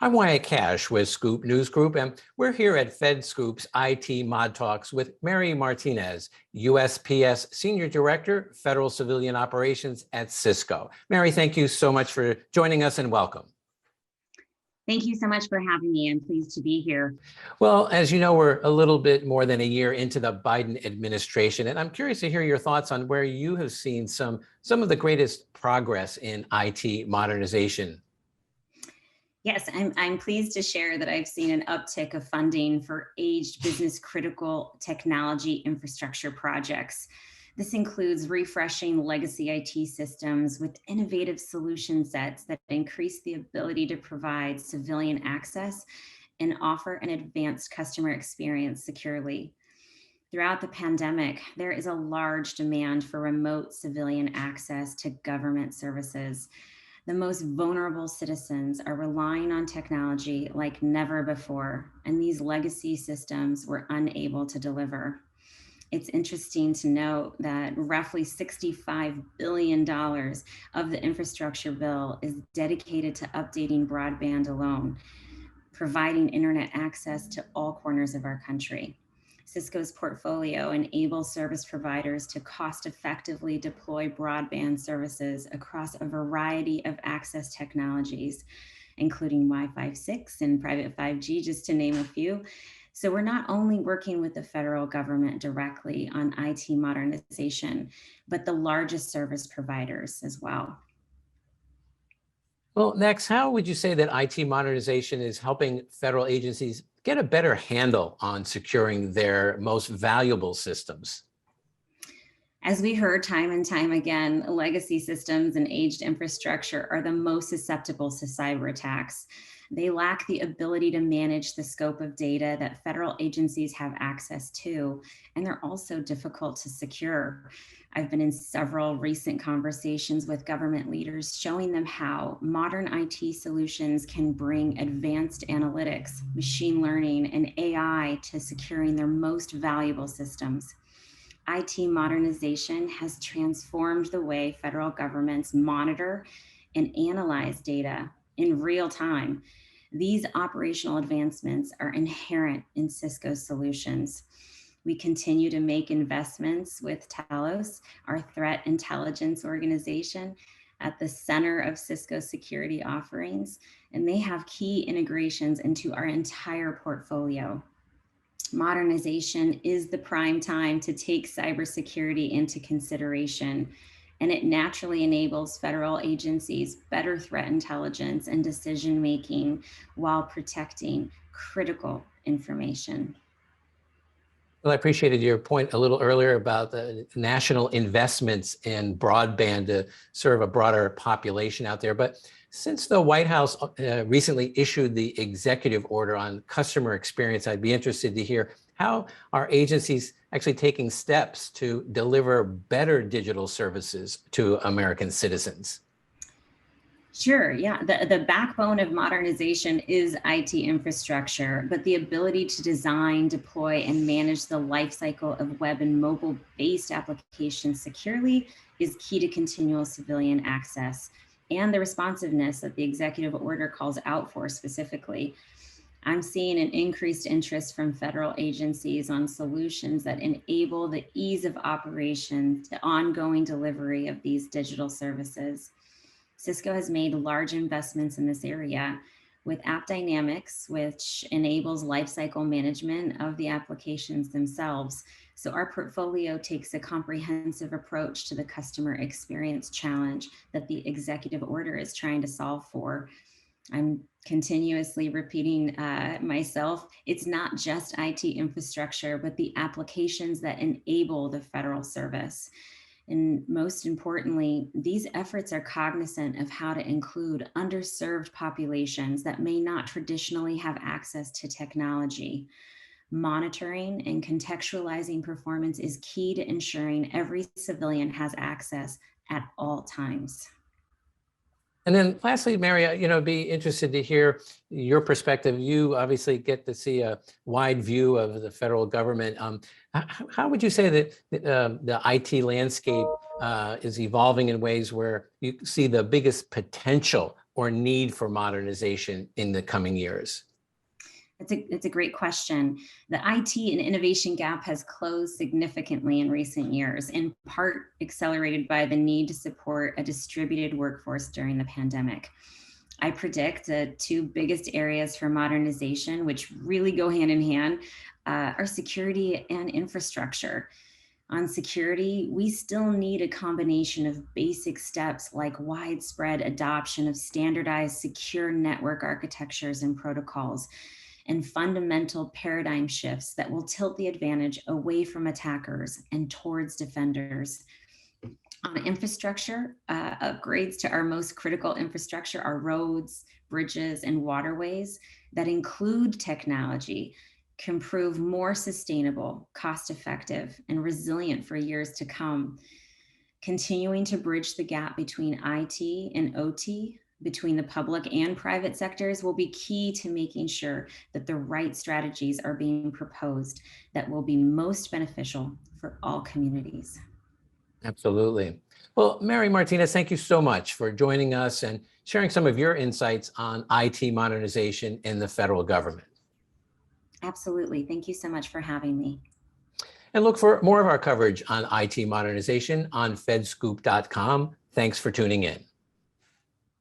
I'm Wyatt Cash with Scoop News Group, and we're here at FedScoop's ITModTalks with Mary Martinez, USPS Senior Director, Federal Civilian Operations at Cisco. Mary, thank you so much for joining us and welcome. Thank you so much for having me. I'm pleased to be here. Well, as you know, we're a little bit more than a year into the Biden administration, and I'm curious to hear your thoughts on where you have seen some of the greatest progress in IT modernization. Yes, I'm pleased to share that I've seen an uptick of funding for aged business critical technology infrastructure projects. This includes refreshing legacy IT systems with innovative solution sets that increase the ability to provide civilian access and offer an advanced customer experience securely. Throughout the pandemic, there is a large demand for remote civilian access to government services. The most vulnerable citizens are relying on technology like never before, and these legacy systems were unable to deliver. It's interesting to note that roughly $65 billion of the infrastructure bill is dedicated to updating broadband alone, providing internet access to all corners of our country. Cisco's portfolio enables service providers to cost-effectively deploy broadband services across a variety of access technologies, including Wi-Fi 6 and private 5G, just to name a few. So we're not only working with the federal government directly on IT modernization, but the largest service providers as well. Well, next, how would you say that IT modernization is helping federal agencies get a better handle on securing their most valuable systems? As we heard time and time again, legacy systems and aged infrastructure are the most susceptible to cyber attacks. They lack the ability to manage the scope of data that federal agencies have access to, and they're also difficult to secure. I've been in several recent conversations with government leaders showing them how modern IT solutions can bring advanced analytics, machine learning, and AI to securing their most valuable systems. IT modernization has transformed the way federal governments monitor and analyze data in real time. These operational advancements are inherent in Cisco's solutions. We continue to make investments with Telos, our threat intelligence organization, at the center of Cisco security offerings, and they have key integrations into our entire portfolio. Modernization is the prime time to take cybersecurity into consideration, and it naturally enables federal agencies better threat intelligence and decision-making while protecting critical information. Well, I appreciated your point a little earlier about the national investments in broadband to serve a broader population out there. But since the White House recently issued the executive order on customer experience, I'd be interested to hear how are agencies actually taking steps to deliver better digital services to American citizens? Sure, yeah. The backbone of modernization is IT infrastructure, but the ability to design, deploy, and manage the lifecycle of web and mobile-based applications securely is key to continual civilian access and the responsiveness that the executive order calls out for specifically. I'm seeing an increased interest from federal agencies on solutions that enable the ease of operation to ongoing delivery of these digital services. Cisco has made large investments in this area with App Dynamics, which enables lifecycle management of the applications themselves. So our portfolio takes a comprehensive approach to the customer experience challenge that the executive order is trying to solve for. I'm continuously repeating myself. It's not just IT infrastructure, but the applications that enable the federal service. And most importantly, these efforts are cognizant of how to include underserved populations that may not traditionally have access to technology. Monitoring and contextualizing performance is key to ensuring every civilian has access at all times. And then lastly, Mary, be interested to hear your perspective. You obviously get to see a wide view of the federal government. How would you say that the IT landscape is evolving in ways where you see the biggest potential or need for modernization in the coming years? It's a great question. The IT and innovation gap has closed significantly in recent years, in part accelerated by the need to support a distributed workforce during the pandemic. I predict the two biggest areas for modernization, which really go hand in hand, are security and infrastructure. On security, we still need a combination of basic steps like widespread adoption of standardized secure network architectures and protocols, and fundamental paradigm shifts that will tilt the advantage away from attackers and towards defenders. On infrastructure, upgrades to our most critical infrastructure are roads, bridges, and waterways that include technology can prove more sustainable, cost-effective, and resilient for years to come. Continuing to bridge the gap between IT and OT, between the public and private sectors, will be key to making sure that the right strategies are being proposed that will be most beneficial for all communities. Absolutely. Well, Mary Martinez, thank you so much for joining us and sharing some of your insights on IT modernization in the federal government. Absolutely. Thank you so much for having me. And look for more of our coverage on IT modernization on fedscoop.com. Thanks for tuning in.